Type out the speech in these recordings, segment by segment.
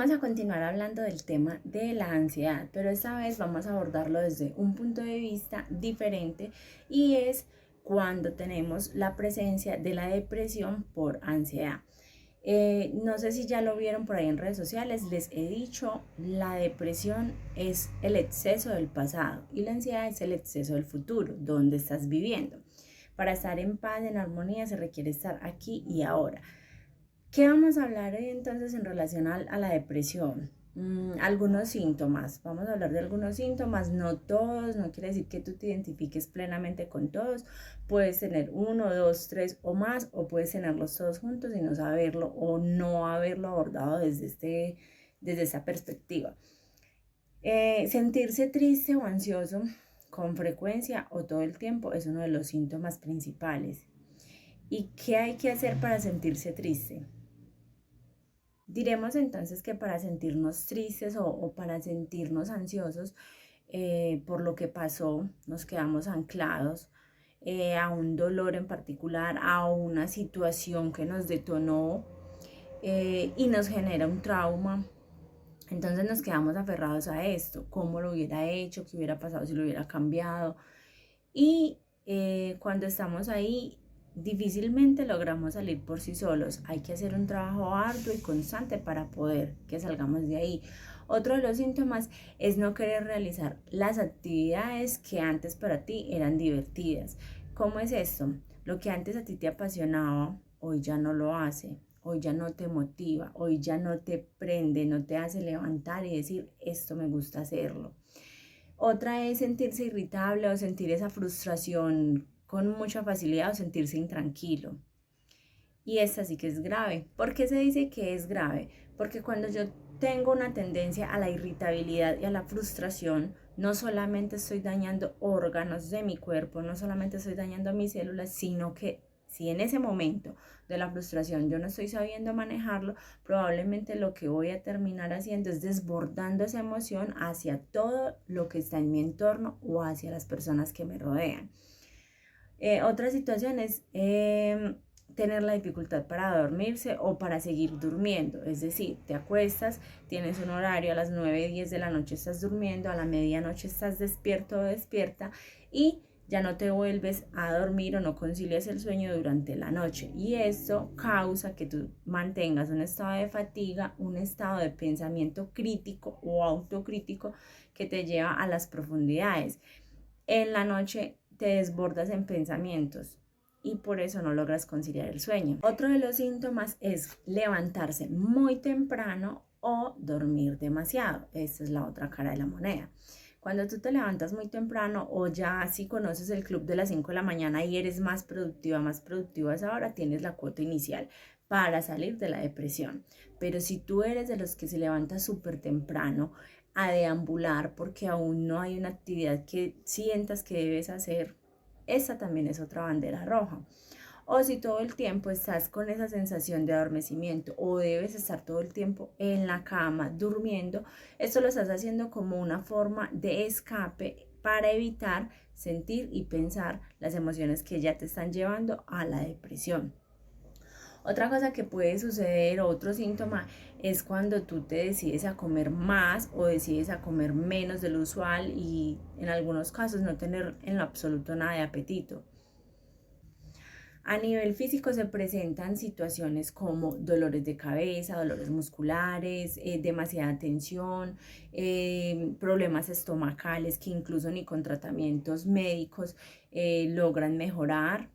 Vamos a continuar hablando del tema de la ansiedad, pero esta vez vamos a abordarlo desde un punto de vista diferente y es cuando tenemos la presencia de la depresión por ansiedad. No sé si ya lo vieron por ahí en redes sociales, les he dicho, la depresión es el exceso del pasado y la ansiedad es el exceso del futuro, donde estás viviendo. Para estar en paz, en armonía, se requiere estar aquí y ahora. ¿Qué vamos a hablar hoy entonces en relación a la depresión? Algunos síntomas. Vamos a hablar de algunos síntomas, no todos, no quiere decir que tú te identifiques plenamente con todos. Puedes tener uno, dos, tres o más, o puedes tenerlos todos juntos y no saberlo o no haberlo abordado desde esa perspectiva. Sentirse triste o ansioso con frecuencia o todo el tiempo es uno de los síntomas principales. ¿Y qué hay que hacer para sentirse triste? Diremos entonces que para sentirnos tristes o para sentirnos ansiosos por lo que pasó, nos quedamos anclados a un dolor en particular, a una situación que nos detonó y nos genera un trauma. Entonces nos quedamos aferrados a esto, cómo lo hubiera hecho, qué hubiera pasado si lo hubiera cambiado. Y cuando estamos ahí, difícilmente logramos salir por sí solos. Hay que hacer un trabajo arduo y constante para poder que salgamos de ahí. Otro de los síntomas es no querer realizar las actividades que antes para ti eran divertidas. ¿Cómo es esto? Lo que antes a ti te apasionaba, hoy ya no lo hace. Hoy ya no te motiva, hoy ya no te prende, no te hace levantar y decir, esto me gusta hacerlo. Otra es sentirse irritable o sentir esa frustración con mucha facilidad o sentirse intranquilo. Y esta sí que es grave. ¿Por qué se dice que es grave? Porque cuando yo tengo una tendencia a la irritabilidad y a la frustración, no solamente estoy dañando órganos de mi cuerpo, no solamente estoy dañando mis células, sino que si en ese momento de la frustración yo no estoy sabiendo manejarlo, probablemente lo que voy a terminar haciendo es desbordando esa emoción hacia todo lo que está en mi entorno o hacia las personas que me rodean. Otra situación es tener la dificultad para dormirse o para seguir durmiendo. Es decir, te acuestas, tienes un horario, a las 9, 10 de la noche estás durmiendo, a la medianoche estás despierto o despierta y ya no te vuelves a dormir o no concilias el sueño durante la noche. Y esto causa que tú mantengas un estado de fatiga, un estado de pensamiento crítico o autocrítico que te lleva a las profundidades. En la noche te desbordas en pensamientos y por eso no logras conciliar el sueño. Otro de los síntomas es levantarse muy temprano o dormir demasiado. Esta es la otra cara de la moneda. Cuando tú te levantas muy temprano o ya si conoces el club de las 5 de la mañana y eres más productiva a esa hora, tienes la cuota inicial para salir de la depresión. Pero si tú eres de los que se levanta súper temprano, a deambular porque aún no hay una actividad que sientas que debes hacer, esa también es otra bandera roja. O si todo el tiempo estás con esa sensación de adormecimiento o debes estar todo el tiempo en la cama durmiendo, esto lo estás haciendo como una forma de escape para evitar sentir y pensar las emociones que ya te están llevando a la depresión. Otra cosa que puede suceder, otro síntoma, es cuando tú te decides a comer más o decides a comer menos de lo usual y en algunos casos no tener en lo absoluto nada de apetito. A nivel físico se presentan situaciones como dolores de cabeza, dolores musculares, demasiada tensión, problemas estomacales que incluso ni con tratamientos médicos logran mejorar.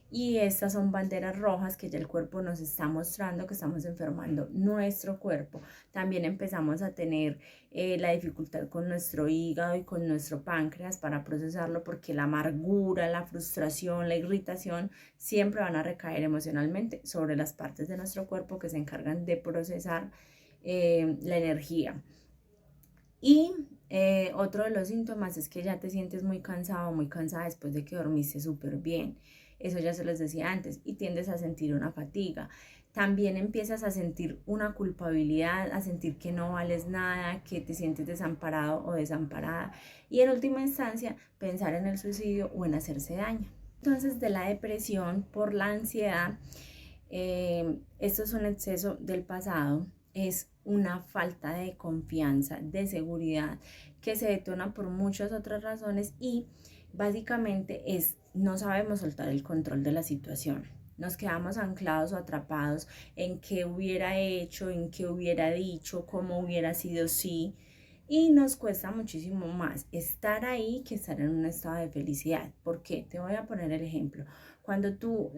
Y estas son banderas rojas que ya el cuerpo nos está mostrando que estamos enfermando nuestro cuerpo. También empezamos a tener la dificultad con nuestro hígado y con nuestro páncreas para procesarlo porque la amargura, la frustración, la irritación siempre van a recaer emocionalmente sobre las partes de nuestro cuerpo que se encargan de procesar la energía. Y otro de los síntomas es que ya te sientes muy cansado, muy cansada después de que dormiste súper bien. Eso ya se les decía antes y tiendes a sentir una fatiga. También empiezas a sentir una culpabilidad, a sentir que no vales nada, que te sientes desamparado o desamparada. Y en última instancia, pensar en el suicidio o en hacerse daño. Entonces, de la depresión por la ansiedad, esto es un exceso del pasado, es una falta de confianza, de seguridad, que se detona por muchas otras razones y básicamente no sabemos soltar el control de la situación. Nos quedamos anclados o atrapados en qué hubiera hecho, en qué hubiera dicho, cómo hubiera sido sí. Y nos cuesta muchísimo más estar ahí que estar en un estado de felicidad. ¿Por qué? Te voy a poner el ejemplo. Cuando tú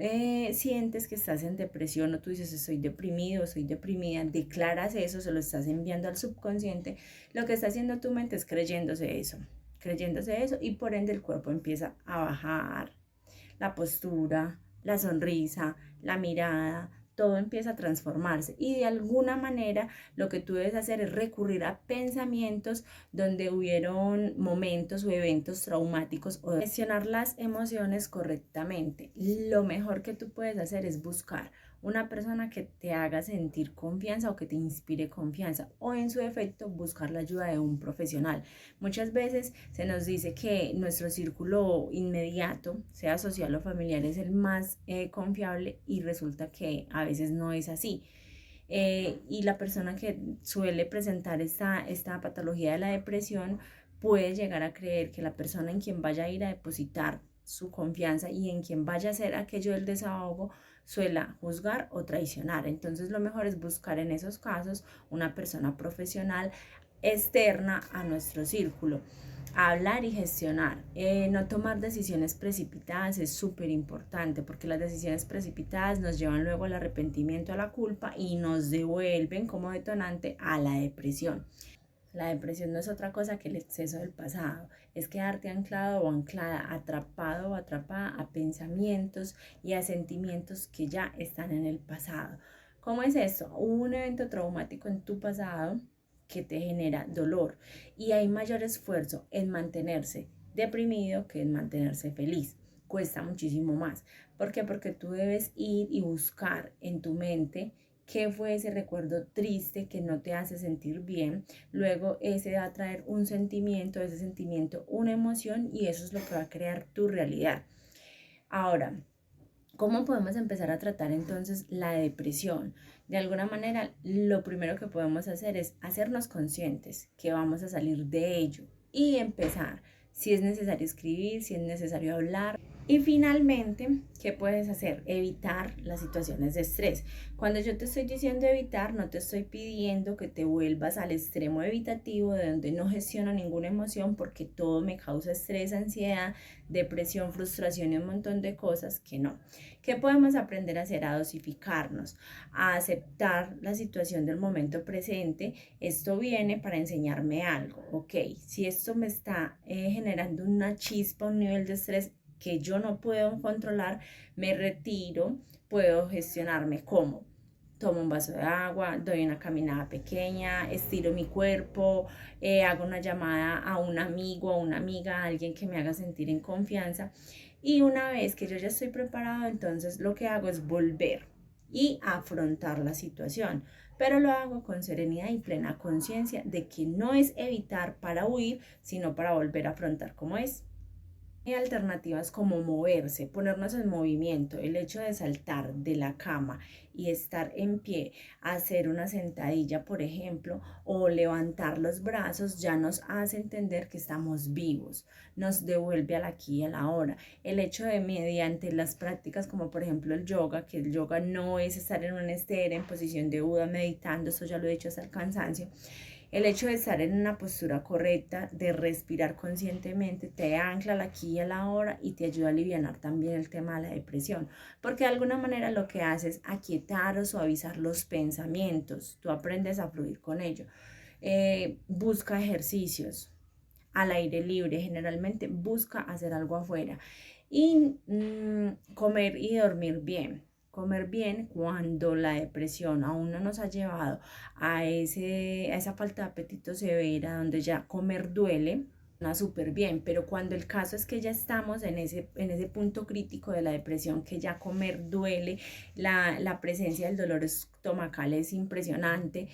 sientes que estás en depresión o tú dices estoy deprimido, soy deprimida, declaras eso, se lo estás enviando al subconsciente, lo que está haciendo tu mente es creyéndose eso y por ende el cuerpo empieza a bajar, la postura, la sonrisa, la mirada, todo empieza a transformarse y de alguna manera lo que tú debes hacer es recurrir a pensamientos donde hubieron momentos o eventos traumáticos o gestionar las emociones correctamente. Lo mejor que tú puedes hacer es buscar una persona que te haga sentir confianza o que te inspire confianza o en su defecto buscar la ayuda de un profesional. Muchas veces se nos dice que nuestro círculo inmediato, sea social o familiar, es el más confiable y resulta que a veces no es así. Y la persona que suele presentar esta patología de la depresión puede llegar a creer que la persona en quien vaya a ir a depositar su confianza y en quien vaya a hacer aquello del desahogo suela juzgar o traicionar. Entonces lo mejor es buscar en esos casos una persona profesional externa a nuestro círculo. Hablar y gestionar. No tomar decisiones precipitadas es súper importante porque las decisiones precipitadas nos llevan luego al arrepentimiento, a la culpa y nos devuelven como detonante a la depresión. La depresión no es otra cosa que el exceso del pasado, es quedarte anclado o anclada, atrapado o atrapada a pensamientos y a sentimientos que ya están en el pasado. ¿Cómo es esto? Hubo un evento traumático en tu pasado que te genera dolor y hay mayor esfuerzo en mantenerse deprimido que en mantenerse feliz. Cuesta muchísimo más. ¿Por qué? Porque tú debes ir y buscar en tu mente qué fue ese recuerdo triste que no te hace sentir bien. Luego ese va a traer un sentimiento, ese sentimiento una emoción y eso es lo que va a crear tu realidad. Ahora, ¿cómo podemos empezar a tratar entonces la depresión? De alguna manera, lo primero que podemos hacer es hacernos conscientes que vamos a salir de ello y empezar, si es necesario escribir, si es necesario hablar. Y finalmente, ¿qué puedes hacer? Evitar las situaciones de estrés. Cuando yo te estoy diciendo evitar, no te estoy pidiendo que te vuelvas al extremo evitativo de donde no gestiono ninguna emoción porque todo me causa estrés, ansiedad, depresión, frustración y un montón de cosas que no. ¿Qué podemos aprender a hacer? A dosificarnos, a aceptar la situación del momento presente. Esto viene para enseñarme algo. Ok, si esto me está generando una chispa, un nivel de estrés que yo no puedo controlar, me retiro, puedo gestionarme como tomo un vaso de agua, doy una caminada pequeña, estiro mi cuerpo, hago una llamada a un amigo, a una amiga, a alguien que me haga sentir en confianza. Y una vez que yo ya estoy preparado, entonces lo que hago es volver y afrontar la situación. Pero lo hago con serenidad y plena conciencia de que no es evitar para huir, sino para volver a afrontar como es. Hay alternativas como moverse, ponernos en movimiento, el hecho de saltar de la cama y estar en pie, hacer una sentadilla, por ejemplo, o levantar los brazos, ya nos hace entender que estamos vivos, nos devuelve al aquí y a la hora. El hecho de mediante las prácticas como por ejemplo el yoga, que el yoga no es estar en una estera, en posición de Buda, meditando, eso ya lo he dicho hasta el cansancio. El hecho de estar en una postura correcta, de respirar conscientemente, te ancla al aquí y a la hora y te ayuda a aliviar también el tema de la depresión, porque de alguna manera lo que hace es aquietar o suavizar los pensamientos, tú aprendes a fluir con ello. Busca ejercicios al aire libre, generalmente busca hacer algo afuera y comer y dormir bien. Comer bien cuando la depresión aún no nos ha llevado a esa falta de apetito severa, donde ya comer duele, súper bien, pero cuando el caso es que ya estamos en ese punto crítico de la depresión, que ya comer duele, la presencia del dolor estomacal es impresionante,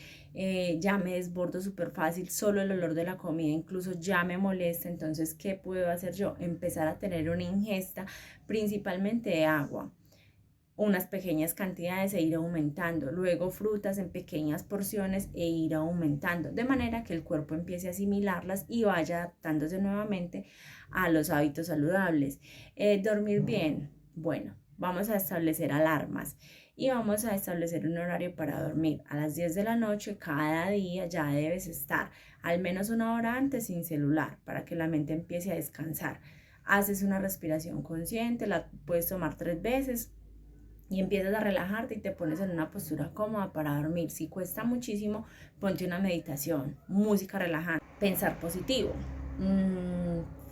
ya me desbordo súper fácil, solo el olor de la comida incluso ya me molesta, entonces, ¿qué puedo hacer yo? Empezar a tener una ingesta principalmente de agua. unas pequeñas cantidades e ir aumentando, luego frutas en pequeñas porciones e ir aumentando, de manera que el cuerpo empiece a asimilarlas y vaya adaptándose nuevamente a los hábitos saludables. Dormir bien, bueno, vamos a establecer alarmas y vamos a establecer un horario para dormir. A las 10 de la noche cada día ya debes estar al menos una hora antes sin celular para que la mente empiece a descansar. Haces una respiración consciente, la puedes tomar 3 veces y empiezas a relajarte y te pones en una postura cómoda para dormir. Si cuesta muchísimo, ponte una meditación, música relajante, pensar positivo.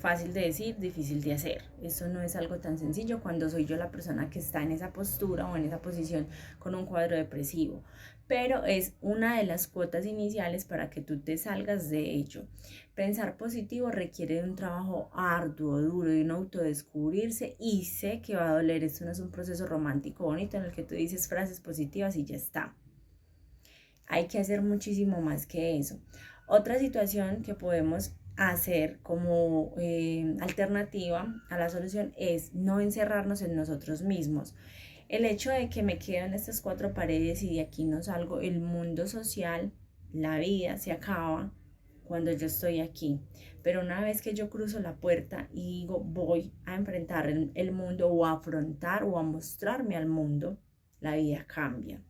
Fácil de decir, difícil de hacer. Eso no es algo tan sencillo cuando soy yo la persona que está en esa postura o en esa posición con un cuadro depresivo. Pero es una de las cuotas iniciales para que tú te salgas de ello. Pensar positivo requiere de un trabajo arduo, duro, de un autodescubrirse y sé que va a doler. Esto no es un proceso romántico bonito en el que tú dices frases positivas y ya está. Hay que hacer muchísimo más que eso. Otra situación que podemos hacer como alternativa a la solución es no encerrarnos en nosotros mismos. El hecho de que me quedo en estas 4 paredes y de aquí no salgo, el mundo social, la vida se acaba cuando yo estoy aquí. Pero una vez que yo cruzo la puerta y digo voy a enfrentar el mundo o a afrontar o a mostrarme al mundo, la vida cambia.